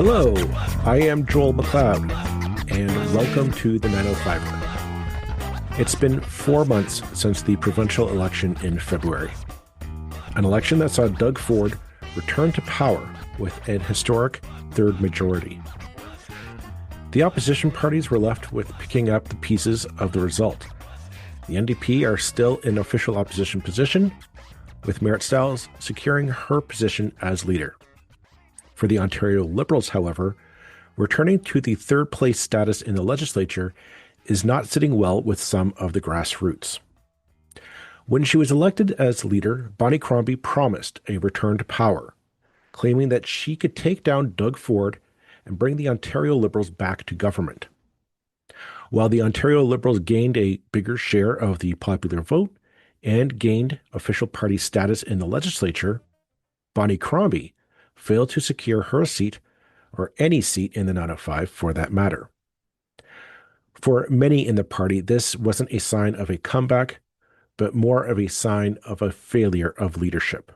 Hello, I am Joel McLeod, and welcome to the 905er. It's been 4 months since the provincial election in February, an election that saw Doug Ford return to power with an historic third majority. The opposition parties were left with picking up the pieces of the result. The NDP are still in official opposition position, with Marit Stiles securing her position as leader. For the Ontario Liberals, however, returning to the third place status in the legislature is not sitting well with some of the grassroots. When she was elected as leader, Bonnie Crombie promised a return to power, claiming that she could take down Doug Ford and bring the Ontario Liberals back to government. While the Ontario Liberals gained a bigger share of the popular vote and gained official party status in the legislature, Bonnie Crombie failed to secure her seat, or any seat in the 905 for that matter. For many in the party, this wasn't a sign of a comeback, but more of a sign of a failure of leadership.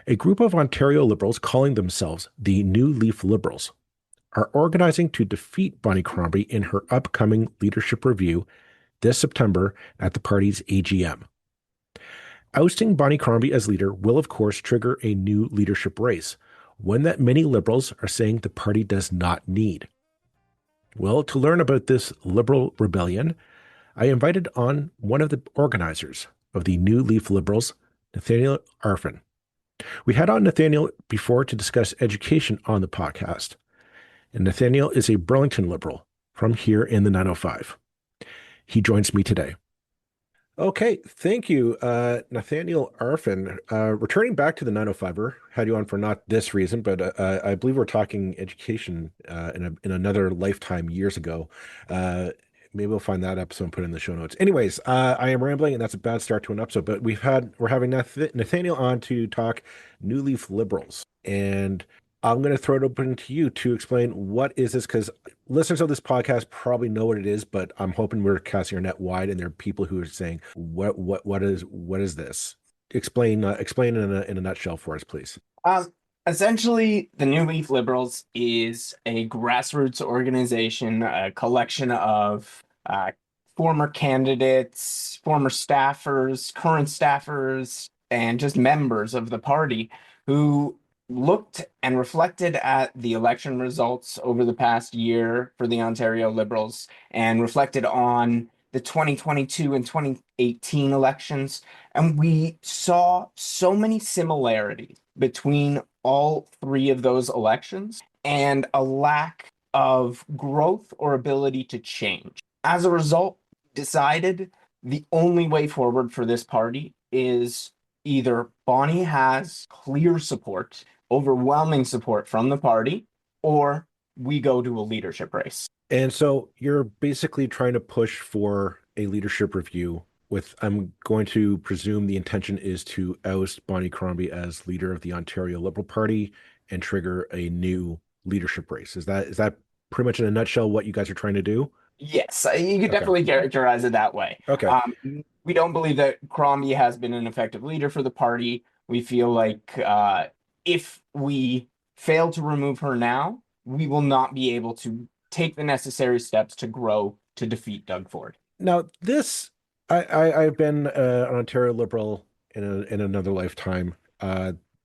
A group of Ontario Liberals calling themselves the New Leaf Liberals are organizing to defeat Bonnie Crombie in her upcoming leadership review this September at the party's AGM. Ousting Bonnie Crombie as leader will, of course, trigger a new leadership race, one that many Liberals are saying the party does not need. Well, to learn about this Liberal rebellion, I invited on one of the organizers of the New Leaf Liberals, Nathaniel Arfin. We had on Nathaniel before to discuss education on the podcast, and Nathaniel is a Burlington Liberal from here in the 905. He joins me today. Okay, thank you, Nathaniel Arfin. Returning back to the 905er, had you on for not this reason, but I believe we're talking education in another lifetime years ago. Maybe we'll find that episode and put it in the show notes. Anyways, I am rambling, and that's a bad start to an episode. But we're having Nathaniel on to talk New Leaf Liberals, and I'm going to throw it open to you to explain what is this, because listeners of this podcast probably know what it is, but I'm hoping we're casting our net wide, and there are people who are saying, "What is this?" Explain in a nutshell for us, please. Essentially, the New Leaf Liberals is a grassroots organization, a collection of former candidates, former staffers, current staffers, and just members of the party who looked and reflected at the election results over the past year for the Ontario Liberals and reflected on the 2022 and 2018 elections. And we saw so many similarities between all three of those elections and a lack of growth or ability to change. As a result, decided the only way forward for this party is either Bonnie has clear support, overwhelming support from the party, or we go to a leadership race. And so you're basically trying to push for a leadership review with, I'm going to presume the intention is to oust Bonnie Crombie as leader of the Ontario Liberal Party and trigger a new leadership race. Is that pretty much in a nutshell what you guys are trying to do? Yes, you could definitely characterize it that way. Okay. We don't believe that Crombie has been an effective leader for the party. We feel like if we fail to remove her now, we will not be able to take the necessary steps to grow to defeat Doug Ford. Now, I've been an Ontario Liberal in another lifetime.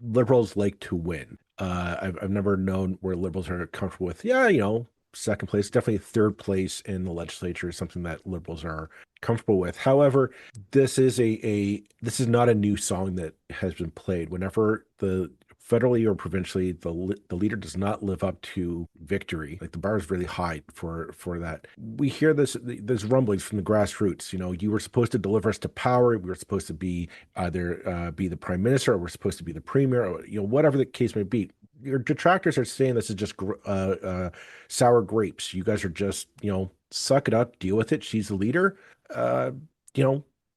Liberals like to win. I've never known where Liberals are comfortable with, second place, definitely third place in the legislature is something that Liberals are comfortable with. However, this is not a new song that has been played. Whenever the federally or provincially, the leader does not live up to victory. Like, the bar is really high for that. We hear there's rumblings from the grassroots. You were supposed to deliver us to power. We were supposed to be either be the prime minister, or we're supposed to be the premier, or whatever the case may be. Your detractors are saying this is just sour grapes. You guys are just suck it up, deal with it. She's the leader.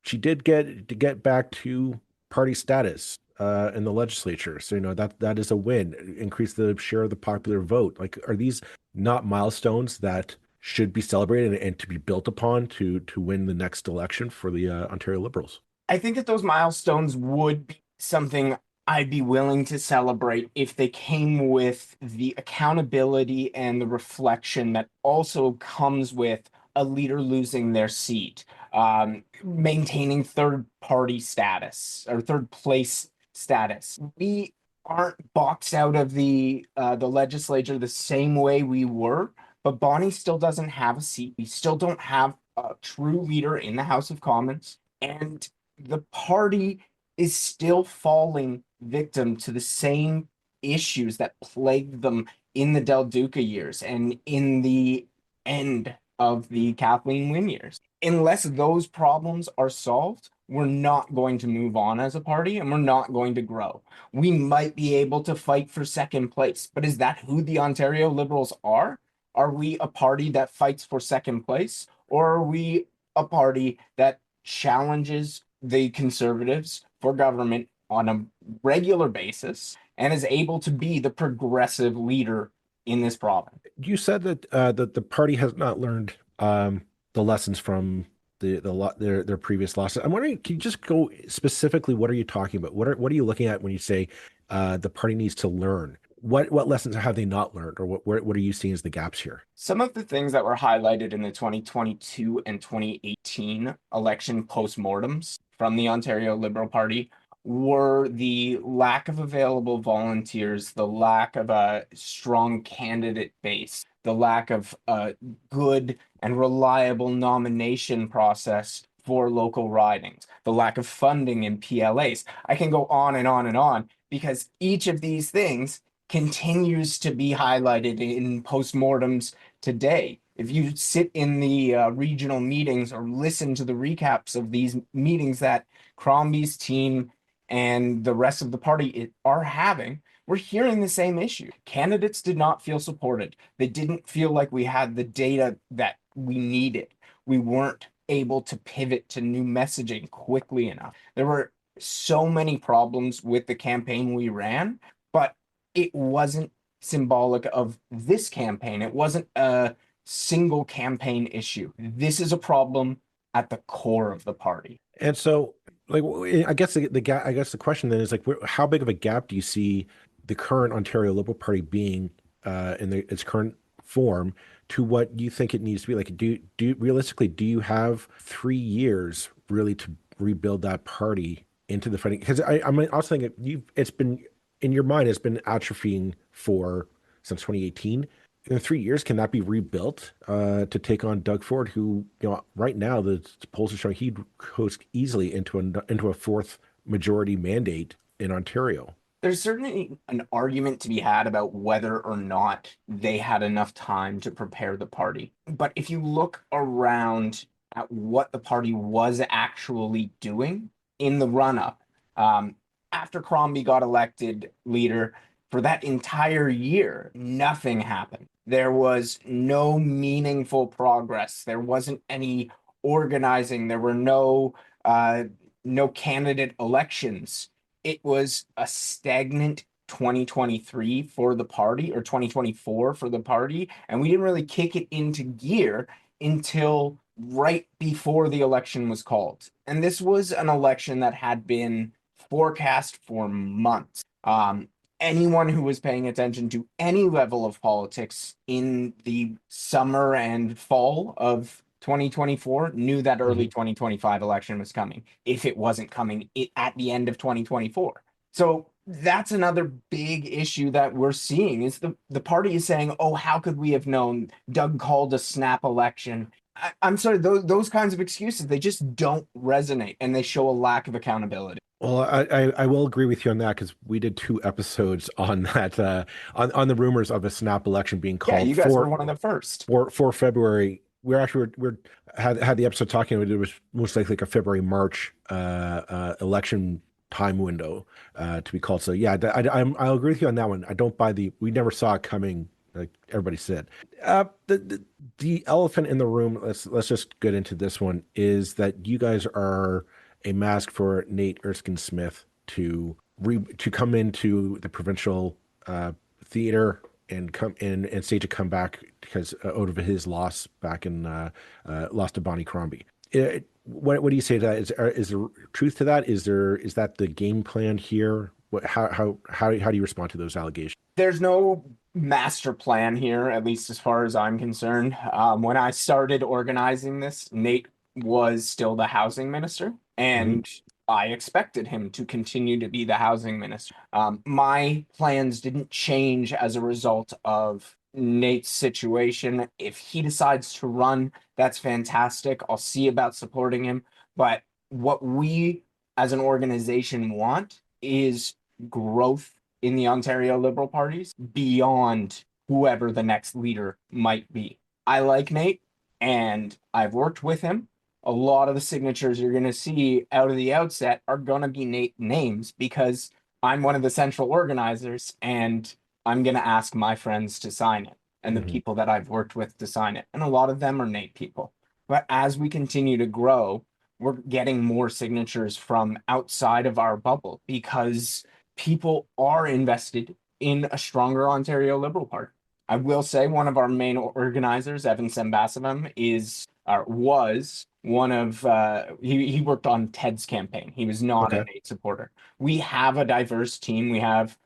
She did get back to party status in the legislature. So, that is a win. Increase the share of the popular vote. Like, are these not milestones that should be celebrated and to be built upon to win the next election for the Ontario Liberals? I think that those milestones would be something I'd be willing to celebrate if they came with the accountability and the reflection that also comes with a leader losing their seat, maintaining third party status or third place status. We aren't boxed out of the legislature the same way we were, but Bonnie still doesn't have a seat. We still don't have a true leader in the House of Commons, and the party is still falling victim to the same issues that plagued them in the Del Duca years and in the end of the Kathleen Wynne years. Unless those problems are solved, we're not going to move on as a party and we're not going to grow. We might be able to fight for second place, but is that who the Ontario Liberals are? Are we a party that fights for second place, or are we a party that challenges the Conservatives for government on a regular basis and is able to be the progressive leader in this province? You said that that the party has not learned the lessons from their previous losses. I'm wondering, can you just go specifically? What are you talking about? What are you looking at when you say the party needs to learn? What lessons have they not learned, or what are you seeing as the gaps here? Some of the things that were highlighted in the 2022 and 2018 election postmortems from the Ontario Liberal Party were the lack of available volunteers, the lack of a strong candidate base, the lack of a good and reliable nomination process for local ridings, the lack of funding in PLAs. I can go on and on and on because each of these things continues to be highlighted in postmortems today. If you sit in the regional meetings or listen to the recaps of these meetings that Crombie's team and the rest of the party are having, we're hearing the same issue. Candidates did not feel supported. They didn't feel like we had the data that we needed. We weren't able to pivot to new messaging quickly enough. There were so many problems with the campaign we ran, but it wasn't symbolic of this campaign. It wasn't a single campaign issue. This is a problem at the core of the party. And so, like, I guess the gap. I guess the question then is like, how big of a gap do you see the current Ontario Liberal Party being in its current form to what you think it needs to be? Like, do realistically, do you have 3 years really to rebuild that party into the fighting? Because I'm also thinking it's been in your mind, it's been atrophying since 2018. In 3 years, can that be rebuilt to take on Doug Ford, who, right now the polls are showing he'd coast easily into a fourth majority mandate in Ontario? There's certainly an argument to be had about whether or not they had enough time to prepare the party. But if you look around at what the party was actually doing in the run-up, after Crombie got elected leader, for that entire year, nothing happened. There was no meaningful progress. There wasn't any organizing. There were no candidate elections. It was a stagnant 2023 for the party, or 2024 for the party, and we didn't really kick it into gear until right before the election was called. And this was an election that had been forecast for months. Anyone who was paying attention to any level of politics in the summer and fall of 2024 knew that early 2025 election was coming, if it wasn't coming at the end of 2024. So that's another big issue that we're seeing is the party is saying, oh, how could we have known? Doug called a snap election. I'm sorry, those kinds of excuses, they just don't resonate, and they show a lack of accountability. Well, I will agree with you on that, because we did 2 episodes on that on the rumors of a snap election being Yeah, called you guys were one of the first. for February. We're had the episode talking about it was most likely like a February-March election time window to be called. So yeah, I'll agree with you on that one. I don't buy we never saw it coming, like everybody said. The elephant in the room, let's just get into this one, is that you guys are a mask for Nate Erskine-Smith to come into the provincial theater and come in and stage a comeback because out of his loss back in loss to Bonnie Crombie. What do you say to that? Is there truth to that? Is that the game plan here How do you respond to those allegations? There's no master plan here, at least as far as I'm concerned. When I started organizing this, Nate was still the housing minister, Hmm. and I expected him to continue to be the housing minister. My plans didn't change as a result of Nate's situation. If he decides to run, that's fantastic. I'll see about supporting him. But what we as an organization want is growth in the Ontario Liberal parties beyond whoever the next leader might be. I like Nate and I've worked with him. A lot of the signatures you're going to see out of the outset are going to be Nate names because I'm one of the central organizers and I'm going to ask my friends to sign it and the Hmm. people that I've worked with to sign it. And a lot of them are Nate people. But as we continue to grow, we're getting more signatures from outside of our bubble because people are invested in a stronger Ontario Liberal Party. I will say one of our main organizers, Evan Sambasavim, is was one of he worked on Ted's campaign. He was not a Okay. Nate supporter. We have a diverse team. We have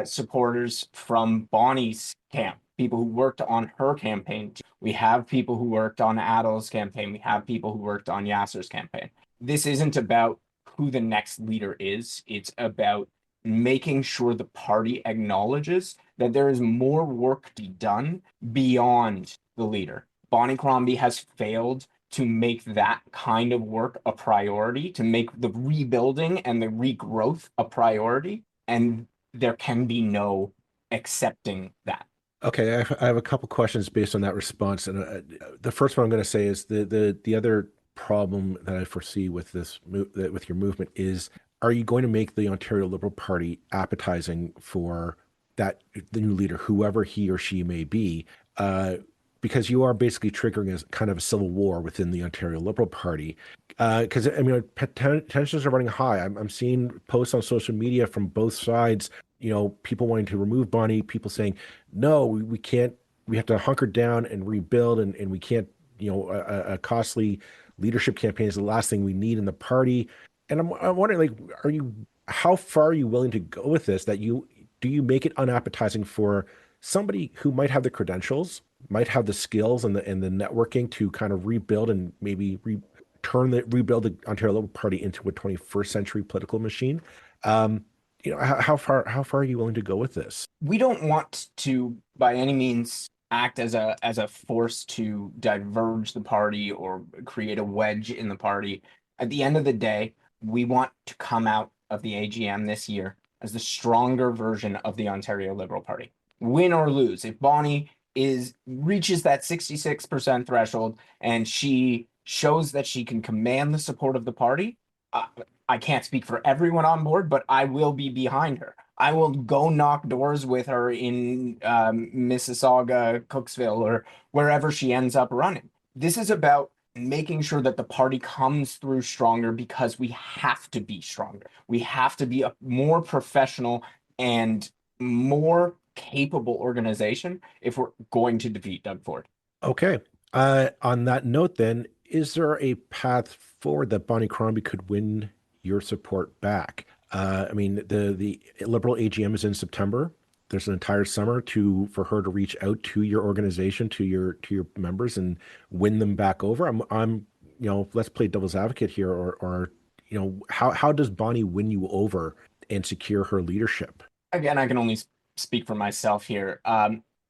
supporters from Bonnie's camp, people who worked on her campaign. We have people who worked on Adol's campaign. We have people who worked on Yasser's campaign. This isn't about who the next leader is. It's about making sure the party acknowledges that there is more work to be done beyond the leader. Bonnie Crombie has failed to make that kind of work a priority, to make the rebuilding and the regrowth a priority. And there can be no accepting that. Okay, I have a couple questions based on that response, and the first one I'm going to say is the other problem that I foresee with with your movement is, are you going to make the Ontario Liberal Party appetizing for the new leader, whoever he or she may be, uh, because you are basically triggering as kind of a civil war within the Ontario Liberal Party, because I mean tensions are running high. I'm seeing posts on social media from both sides. People wanting to remove Bonnie, people saying, no, we can't, we have to hunker down and rebuild, and we can't, a costly leadership campaign is the last thing we need in the party. And I'm wondering, like, how far are you willing to go with this? Do you make it unappetizing for somebody who might have the credentials, might have the skills and the networking to kind of rebuild and maybe rebuild the Ontario Liberal Party into a 21st century political machine? Um, how far are you willing to go with this? We don't want to by any means act as a force to diverge the party or create a wedge in the party. At the end of the day, we want to come out of the AGM this year as the stronger version of the Ontario Liberal Party. Win or lose, if Bonnie is reaches that 66% threshold and she shows that she can command the support of the party, uh, I can't speak for everyone on board, but I will be behind her. I will go knock doors with her in Mississauga, Cooksville, or wherever she ends up running. This is about making sure that the party comes through stronger because we have to be stronger. We have to be a more professional and more capable organization if we're going to defeat Doug Ford. Okay. On that note, then, is there a path forward that Bonnie Crombie could win your support back? I mean, the Liberal AGM is in September. There's an entire summer for her to reach out to your organization, to your members, and win them back over. Let's play devil's advocate here, or how does Bonnie win you over and secure her leadership? Again, I can only speak for myself here.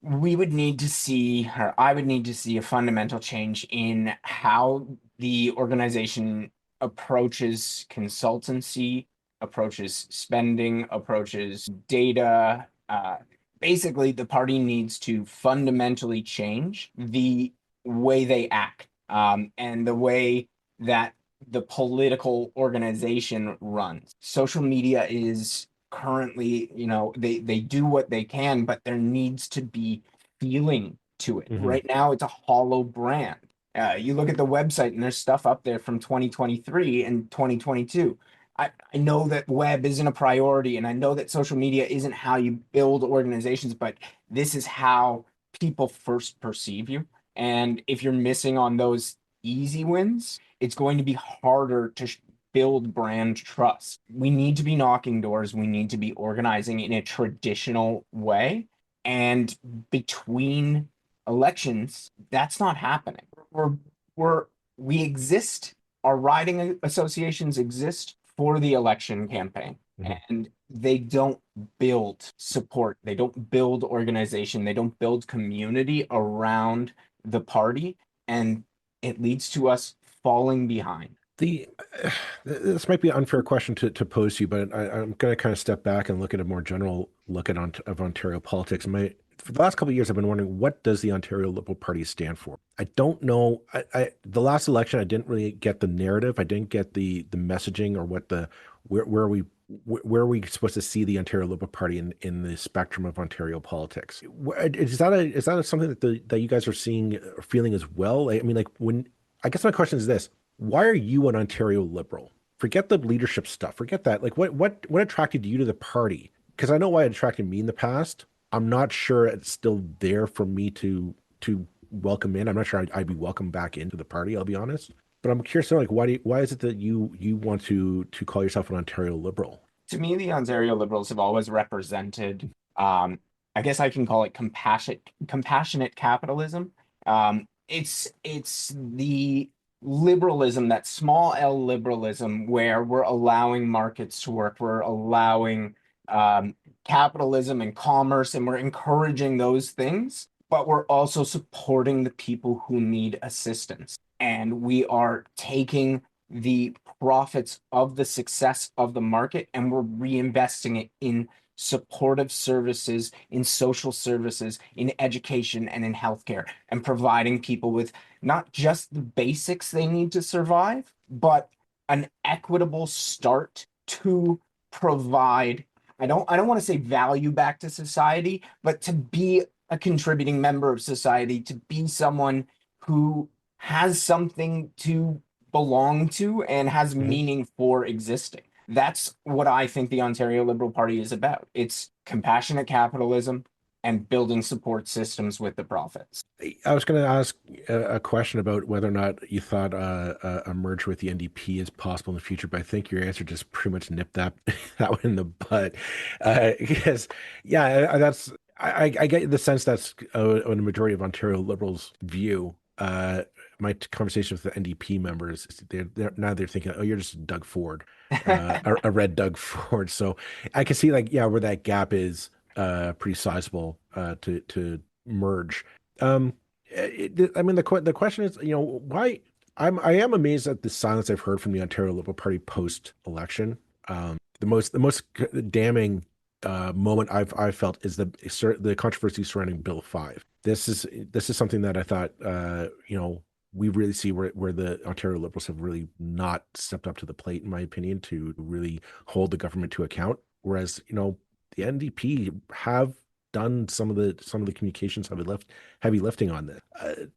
We would need to see, or I would need to see a fundamental change in how the organization approaches consultancy, approaches spending, approaches data. Basically, the party needs to fundamentally change the way they act, and the way that the political organization runs. Social media is currently, they do what they can, but there needs to be feeling to it. Hmm. Right now, it's a hollow brand. You look at the website and there's stuff up there from 2023 and 2022. I know that web isn't a priority and I know that social media isn't how you build organizations, but this is how people first perceive you. And if you're missing on those easy wins, it's going to be harder to build brand trust. We need to be knocking doors. We need to be organizing in a traditional way. And between elections, that's not happening. We're we exist, our riding associations exist for the election campaign. Mhm. And they don't build support, they don't build organization, they don't build community around the party, and it leads to us falling behind. The this might be an unfair question to pose to you, but I'm going to kind of step back and look at a more general look at of Ontario politics. For the last couple of years, I've been wondering, what does the Ontario Liberal Party stand for? I don't know. The last election, I didn't really get the narrative. I didn't get the messaging, or where are we supposed to see the Ontario Liberal Party in the spectrum of Ontario politics? Is that something that you guys are seeing or feeling as well? I mean, like, when I guess my question is this: why are you an Ontario Liberal? Forget the leadership stuff. Forget that. Like, what attracted you to the party? Because I know why it attracted me in the past. I'm not sure it's still there for me to welcome in. I'm not sure I'd be welcome back into the party. I'll be honest. But I'm curious to know, like, why is it that you want to call yourself an Ontario Liberal? To me, the Ontario Liberals have always represented, I guess I can call it compassionate capitalism. It's the liberalism, that small L liberalism, where we're allowing markets to work, we're allowing capitalism and commerce, and we're encouraging those things, but we're also supporting the people who need assistance. And we are taking the profits of the success of the market and we're reinvesting it in supportive services, in social services, in education, and in healthcare, and providing people with not just the basics they need to survive, but an equitable start to provide. I don't want to say value back to society, but to be a contributing member of society, to be someone who has something to belong to and has Mhm. meaning for existing. That's what I think the Ontario Liberal Party is about. It's compassionate capitalism and building support systems with the profits. I was going to ask a question about whether or not you thought a merger with the NDP is possible in the future, but I think your answer just pretty much nipped that that one in the bud. Because, yeah, I get the sense that's a majority of Ontario Liberals' view. My conversation with the NDP members, they're thinking, oh, you're just Doug Ford, a red Doug Ford. So I can see, like, yeah, where that gap is pretty sizable to merge. Um, I mean, the question is, why I am amazed at the silence I've heard from the Ontario Liberal Party post election. The most damning moment I've felt is the controversy surrounding Bill 5. This is something that I thought we really see where the Ontario Liberals have really not stepped up to the plate, in my opinion, to really hold the government to account. Whereas, the NDP have done some of the communications heavy lifting on this.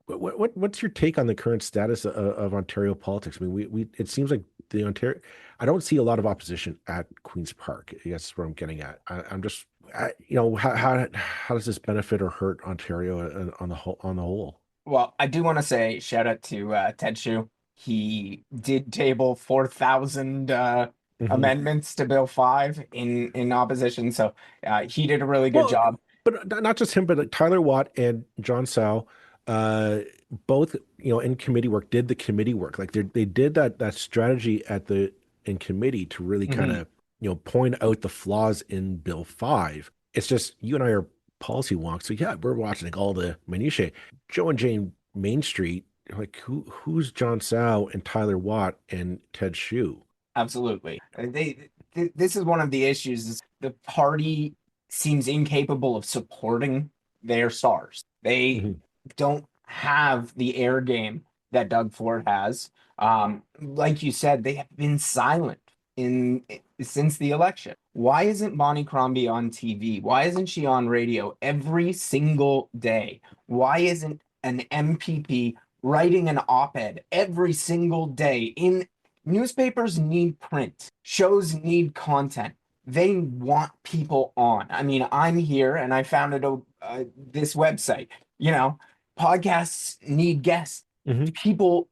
What's your take on the current status of Ontario politics? I mean, we it seems like the Ontario. I don't see a lot of opposition at Queens Park. I guess is where I'm getting at. I'm just, how does this benefit or hurt Ontario on the whole? Well, I do want to say shout out to Ted Chu. He did table 4,000 Mhm. amendments to Bill 5 in opposition, so he did a really good Well, job. but not just him, but like Tyler Watt and John Sow, uh, both in committee work did the committee work. Like they did that strategy in committee to really kind Mhm. of point out the flaws in Bill 5. It's just you and I are policy wonks, so yeah, we're watching like all the minutiae. Joe and Jane Main Street, like who's John Sow and Tyler Watt and Ted Hsu? Absolutely. This is one of the issues is the party seems incapable of supporting their stars. They Mhm. don't have the air game that Doug Ford has. Like you said, they have been silent in since the election. Why isn't Bonnie Crombie on TV? Why isn't she on radio every single day? Why isn't an MPP writing an op-ed every single day in newspapers need print, shows need content. They want people on. I mean, I'm here and I founded this website. You know, podcasts need guests. Mhm. People,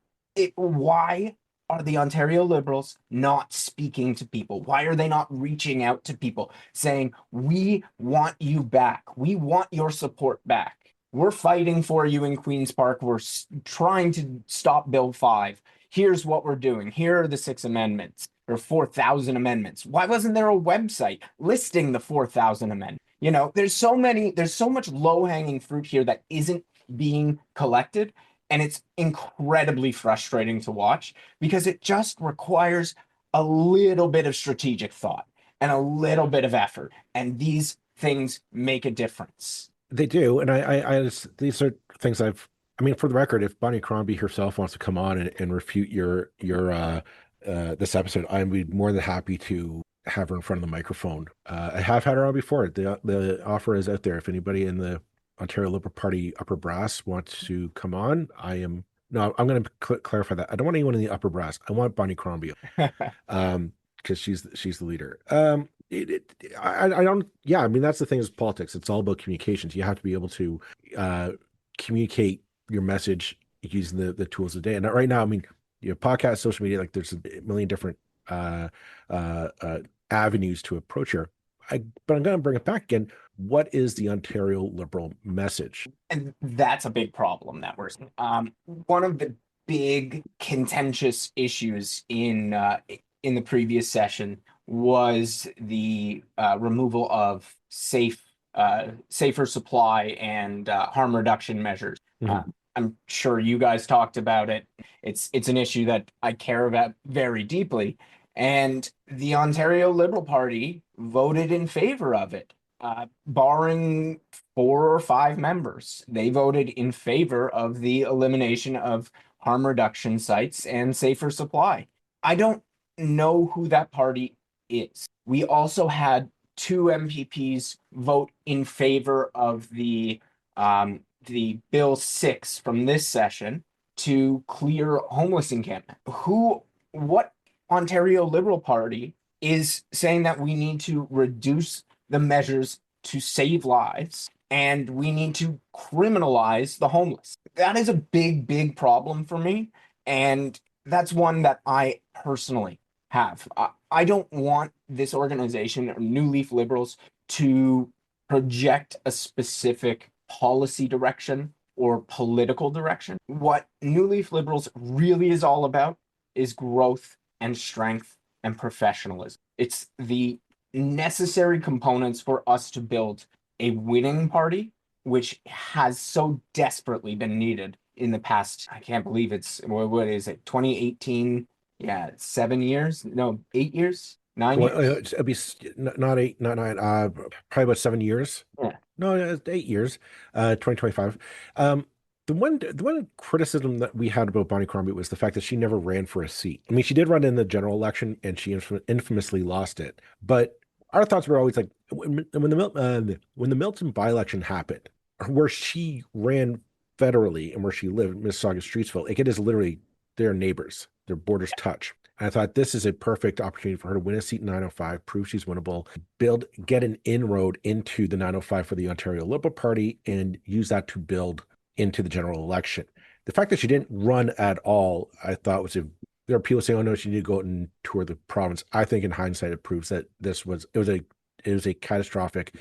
why are the Ontario Liberals not speaking to people? Why are they not reaching out to people saying, we want you back. We want your support back. We're fighting for you in Queen's Park. We're trying to stop Bill 5. Here's what we're doing. Here are the 6 amendments or 4,000 amendments. Why wasn't there a website listing the 4,000 amendments? You know, there's so much low-hanging fruit here that isn't being collected. And it's incredibly frustrating to watch because it just requires a little bit of strategic thought and a little bit of effort. And these things make a difference. They do. And these are things I mean, for the record, if Bonnie Crombie herself wants to come on and refute this episode, I'd be more than happy to have her in front of the microphone. I have had her on before. The offer is out there. If anybody in the Ontario Liberal Party upper brass wants to come on, I'm going to clarify that. I don't want anyone in the upper brass. I want Bonnie Crombie, because she's the leader. I don't. Yeah, I mean, that's the thing is politics. It's all about communications. You have to be able to communicate your message using the tools of the day. And right now, I mean, you have podcasts, social media, like there's a million different avenues to approach here. But I'm going to bring it back again. What is the Ontario Liberal message? And that's a big problem that we're seeing. One of the big contentious issues in the previous session was the removal of safer supply and harm reduction measures. Mm-hmm. I'm sure you guys talked about it. It's an issue that I care about very deeply. And the Ontario Liberal Party voted in favor of it, barring 4 or 5 members. They voted in favor of the elimination of harm reduction sites and safer supply. I don't know who that party is. We also had 2 MPPs vote in favor of the Bill 6 from this session to clear homeless encampment. What Ontario Liberal Party is saying that we need to reduce the measures to save lives and we need to criminalize the homeless? That is a big problem for me. And that's one that I personally have. I don't want this organization or New Leaf Liberals to project a specific policy direction or political direction. What New Leaf Liberals really is all about is growth and strength and professionalism. It's the necessary components for us to build a winning party, which has so desperately been needed in the past. I can't believe what is it, 2018? Yeah, 7 years? No, 8 years? 9 years? It'd be not 8, not 9, probably about 7 years. Yeah. No, it's 8 years, 2025. The one criticism that we had about Bonnie Crombie was the fact that she never ran for a seat. I mean, she did run in the general election and she infamously lost it. But our thoughts were always like, when the Milton by-election happened, where she ran federally and where she lived, Mississauga, Streetsville, it is literally their neighbors, their borders touch. And I thought this is a perfect opportunity for her to win a seat in 905, prove she's winnable, get an inroad into the 905 for the Ontario Liberal Party, and use that to build into the general election. The fact that she didn't run at all, I thought there are people saying, "Oh no, she need to go out and tour the province." I think in hindsight, it proves that it was a catastrophic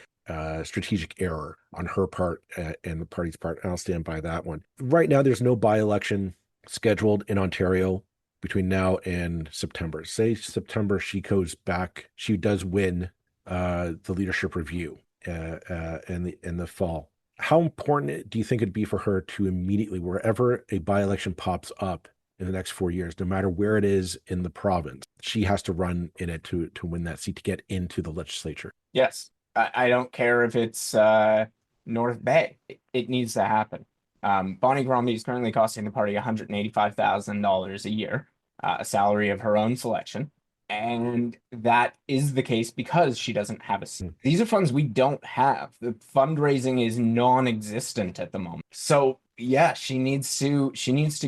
strategic error on her part and the party's part. And I'll stand by that one. Right now, there's no by-election scheduled in Ontario between now and September. Say September, she goes back. She does win the leadership review in the fall. How important do you think it'd be for her to immediately, wherever a by-election pops up in the next 4 years, no matter where it is in the province, she has to run in it to win that seat to get into the legislature? Yes. I don't care if it's North Bay. It needs to happen. Bonnie Crombie is currently costing the party $185,000 a year, a salary of her own selection. And that is the case because she doesn't have a seat. These are funds we don't have. The fundraising is non-existent at the moment. So yeah, she needs to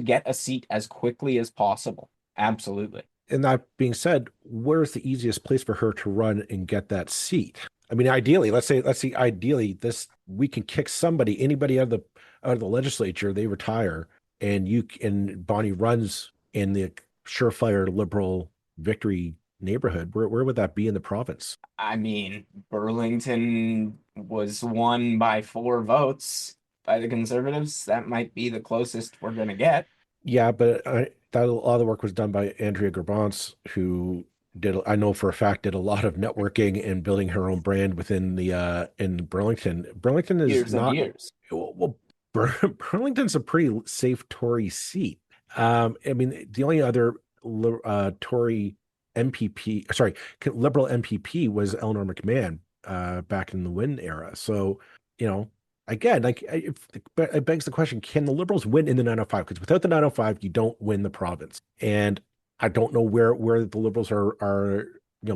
get a seat as quickly as possible. Absolutely. And that being said, where's the easiest place for her to run and get that seat? I mean, ideally, let's say ideally we can kick anybody out of the legislature, they retire, and Bonnie runs in the surefire Liberal victory neighborhood, where would that be in the province? I mean, Burlington was won by 4 votes by the Conservatives. That might be the closest we're going to get. Yeah, but that a lot of the work was done by Andrea Gerbance, who I know for a fact, did a lot of networking and building her own brand within the in Burlington. Burlington is Years and not years. well, Burlington's a pretty safe Tory seat. I mean, the only other Tory MPP, sorry, Liberal MPP was Eleanor McMahon back in the Wynne era. So, you know, again, it begs the question, can the Liberals win in the 905? Because without the 905, you don't win the province. And I don't know where the Liberals are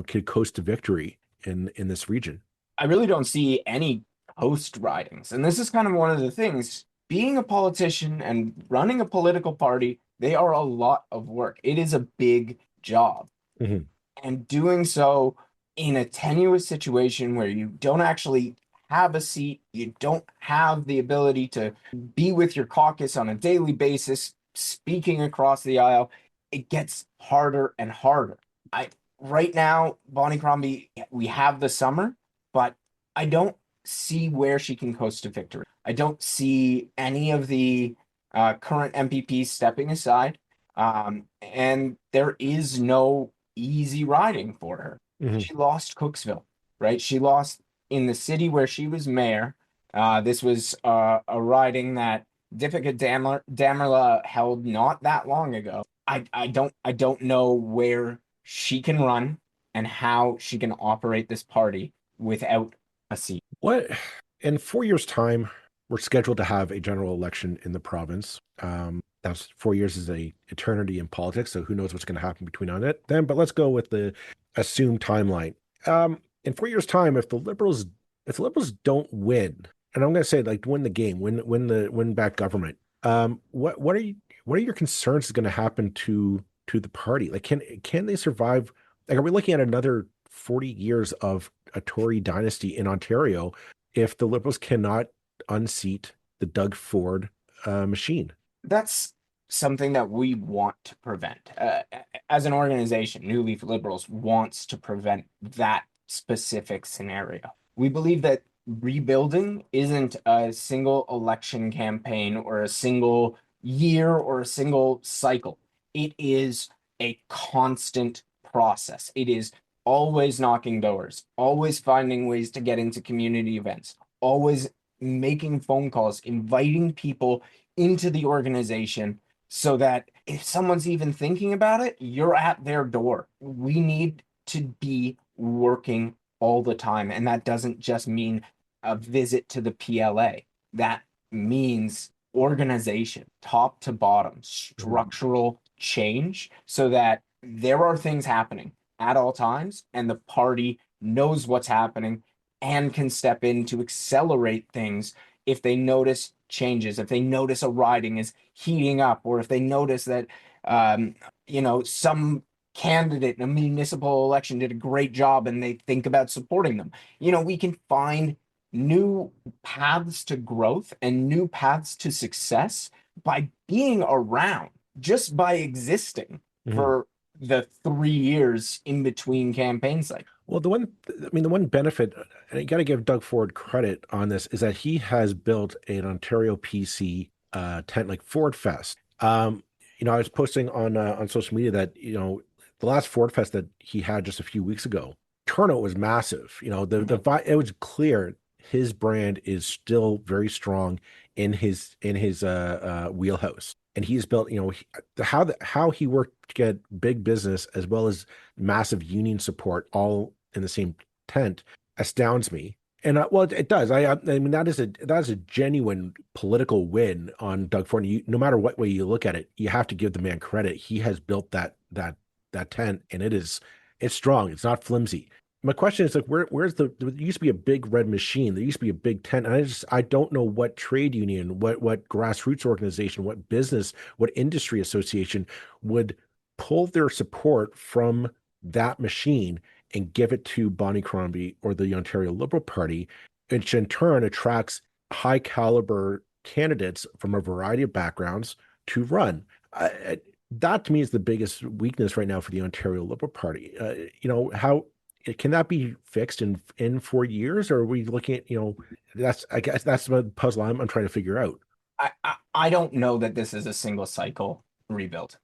could coast to victory in this region. I really don't see any host ridings. And this is kind of one of the things. Being a politician and running a political party, they are a lot of work. It is a big job. Mhm. And doing so in a tenuous situation where you don't actually have a seat, you don't have the ability to be with your caucus on a daily basis, speaking across the aisle, it gets harder and harder. I Right now, Bonnie Crombie, we have the summer, but I don't see where she can coast to victory. I don't see any of the current MPPs stepping aside, and there is no easy riding for her. Mhm. She lost Cooksville, right? She lost in the city where she was mayor. This was a riding that Diffika Damerla held not that long ago. I don't know where she can run and how she can operate this party without a seat. What in 4 years' time, we're scheduled to have a general election in the province. That's 4 years is a eternity in politics, so who knows what's going to happen between on it then. But let's go with the assumed timeline. In 4 years' time, if the Liberals don't win, and I'm going to say like win the game, win back government, what are your concerns is going to happen to the party? Like, can they survive? Like, are we looking at another 40 years of a Tory dynasty in Ontario if the Liberals cannot unseat the Doug Ford machine? That's something that we want to prevent. As an organization, New Leaf Liberals wants to prevent that specific scenario. We believe that rebuilding isn't a single election campaign or a single year or a single cycle. It is a constant process. It is always knocking doors, always finding ways to get into community events, always making phone calls, inviting people into the organization so that if someone's even thinking about it, you're at their door. We need to be working all the time. And that doesn't just mean a visit to the PLA, that means organization, top to bottom, structural change so that there are things happening at all times and the party knows what's happening and can step in to accelerate things if they notice changes, if they notice a riding is heating up, or if they notice that some candidate in a municipal election did a great job and they think about supporting them. We can find new paths to growth and new paths to success by being around, just by existing Mhm. for the 3 years in between campaign cycles. Well, the one benefit, and you got to give Doug Ford credit on this, is that he has built an Ontario PC tent like Ford Fest. I was posting on social media that the last Ford Fest that he had just a few weeks ago, turnout was massive. It was clear his brand is still very strong in his wheelhouse, and he's built how he worked to get big business as well as massive union support all in the same tent astounds me. And well, it does. I mean, that is a genuine political win on Doug Ford. No matter what way you look at it, you have to give the man credit. He has built that tent, and it's strong. It's not flimsy. My question is like, where's there used to be a big red machine. There used to be a big tent, and I don't know what trade union, what grassroots organization, what business, what industry association would pull their support from that machine and give it to Bonnie Crombie or the Ontario Liberal Party, which in turn attracts high caliber candidates from a variety of backgrounds to run. that to me is the biggest weakness right now for the Ontario Liberal Party. How can that be fixed in 4 years, or are we looking at, I guess that's the puzzle I'm trying to figure out. I don't know that this is a single cycle rebuild,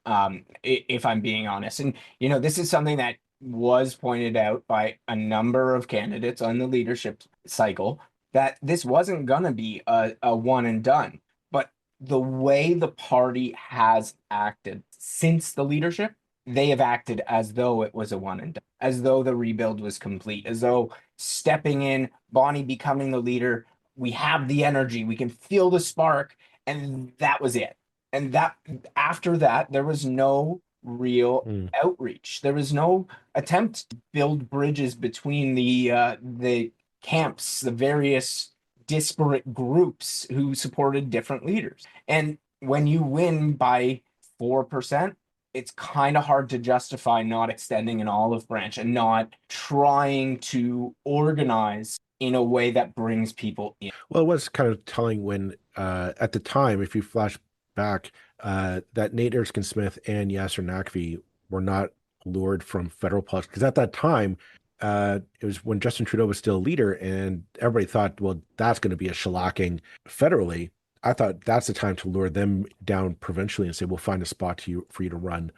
if I'm being honest. And, this is something that was pointed out by a number of candidates on the leadership cycle, that this wasn't going to be a one and done. But the way the party has acted since the leadership, they have acted as though it was a one and done, as though the rebuild was complete, as though stepping in, Bonnie becoming the leader, we have the energy, we can feel the spark, and that was it. And that after that, there was no real outreach. There was no attempt to build bridges between the camps, the various disparate groups who supported different leaders. And when you win by 4%, it's kind of hard to justify not extending an olive branch and not trying to organize in a way that brings people in. Well, it was kind of telling when, at the time, if you flash back, that Nate Erskine-Smith and Yasser Naqvi were not lured from federal politics. Because at that time, it was when Justin Trudeau was still a leader, and everybody thought, well, that's going to be a shellacking federally. I thought that's the time to lure them down provincially and say, we'll find a spot for you to run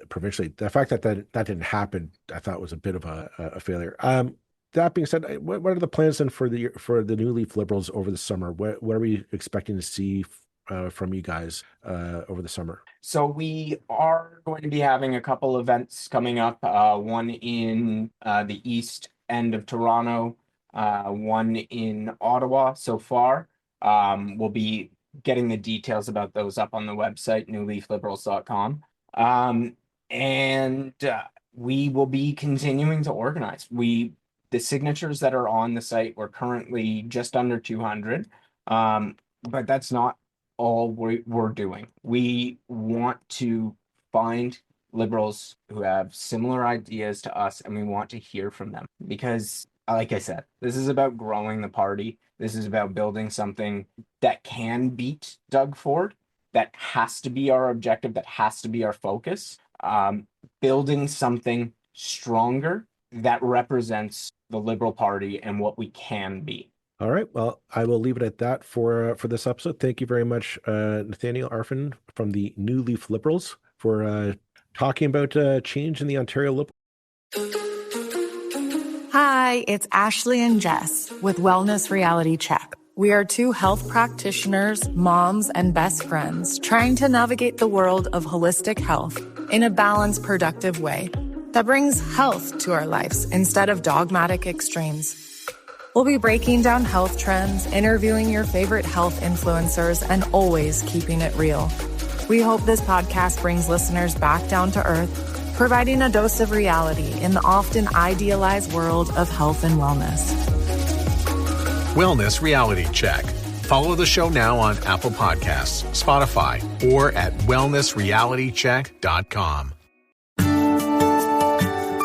provincially. The fact that didn't happen, I thought was a bit of a failure. That being said, what are the plans then for the New Leaf Liberals over the summer? What are we expecting to see from you guys over the summer? So we are going to be having a couple events coming up. One in the east end of Toronto, one in Ottawa so far. We'll be getting the details about those up on the website, newleafliberals.com. And we will be continuing to organize. The signatures that are on the site, we're currently just under 200, but that's not all we're doing. We want to find Liberals who have similar ideas to us, and we want to hear from them. Because, like I said, this is about growing the party. This is about building something that can beat Doug Ford. That has to be our objective. That has to be our focus. Building something stronger that represents the Liberal Party and what we can be. All right. Well, I will leave it at that for this episode. Thank you very much, Nathaniel Arfin from the New Leaf Liberals, for talking about change in the Ontario Liberal. Hi, it's Ashley and Jess with Wellness Reality Check. We are two health practitioners, moms, and best friends trying to navigate the world of holistic health in a balanced, productive way that brings health to our lives instead of dogmatic extremes. We'll be breaking down health trends, interviewing your favorite health influencers, and always keeping it real. We hope this podcast brings listeners back down to earth, providing a dose of reality in the often idealized world of health and wellness. Wellness Reality Check. Follow the show now on Apple Podcasts, Spotify, or at wellnessrealitycheck.com.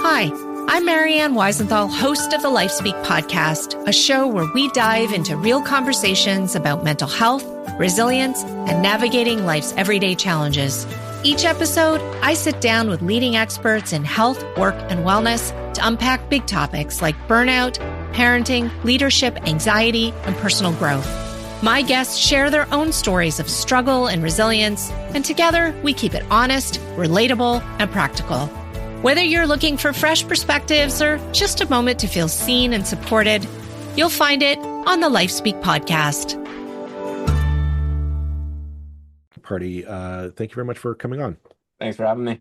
Hi, I'm Marianne Weisenthal, host of the LifeSpeak podcast, a show where we dive into real conversations about mental health, resilience, and navigating life's everyday challenges. Each episode, I sit down with leading experts in health, work, and wellness to unpack big topics like burnout, parenting, leadership, anxiety, and personal growth. My guests share their own stories of struggle and resilience, and together we keep it honest, relatable, and practical. Whether you're looking for fresh perspectives or just a moment to feel seen and supported, you'll find it on the LifeSpeak podcast. Party, thank you very much for coming on. Thanks for having me.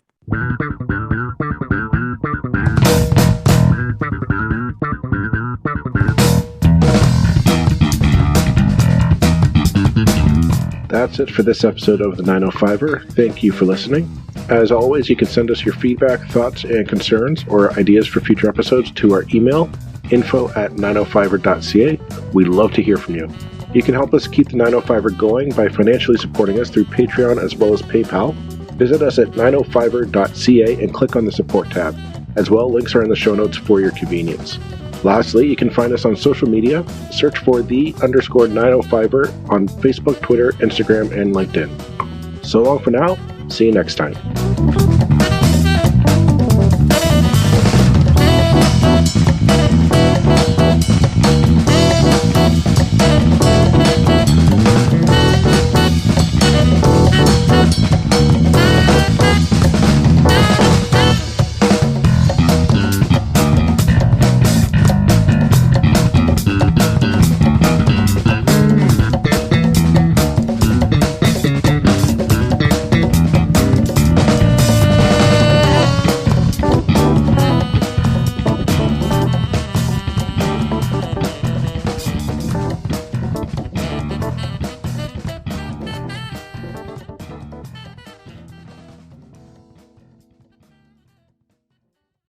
That's it for this episode of the 905er. Thank you for listening. As always, you can send us your feedback, thoughts, and concerns or ideas for future episodes to our email, info@905er.ca. We'd love to hear from you. You can help us keep the 905er going by financially supporting us through Patreon as well as PayPal. Visit us at 905er.ca and click on the support tab. As well, links are in the show notes for your convenience. Lastly, you can find us on social media. Search for _905er on Facebook, Twitter, Instagram, and LinkedIn. So long for now. See you next time.